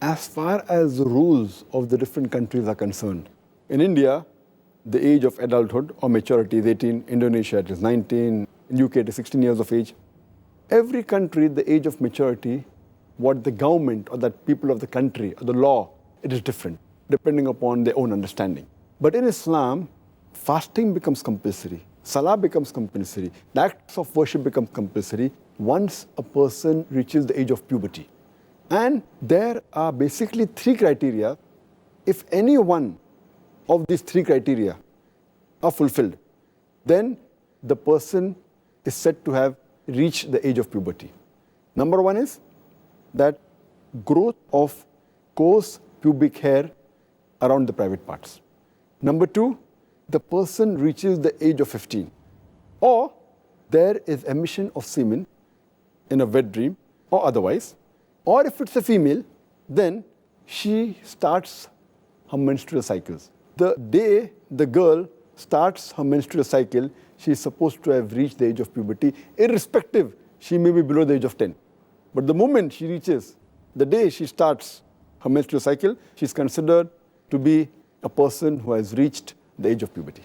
as far as the rules of the different countries are concerned. In India, the age of adulthood or maturity is 18, Indonesia it is 19, in UK it is 16 years of age. Every country, the age of maturity, what the government or the people of the country or the law, it is different, depending upon their own understanding. But in Islam, fasting becomes compulsory, salah becomes compulsory, the acts of worship become compulsory once a person reaches the age of puberty. And there are basically three criteria. If any one of these three criteria are fulfilled, then the person is said to have reached the age of puberty. Number one is that growth of coarse pubic hair around the private parts. Number two, the person reaches the age of 15. Or there is emission of semen in a wet dream or otherwise. Or if it's a female, then she starts her menstrual cycles. The day the girl starts her menstrual cycle, she is supposed to have reached the age of puberty, irrespective, she may be below the age of 10. But the moment she reaches, the day she starts her menstrual cycle, she is considered to be a person who has reached the age of puberty.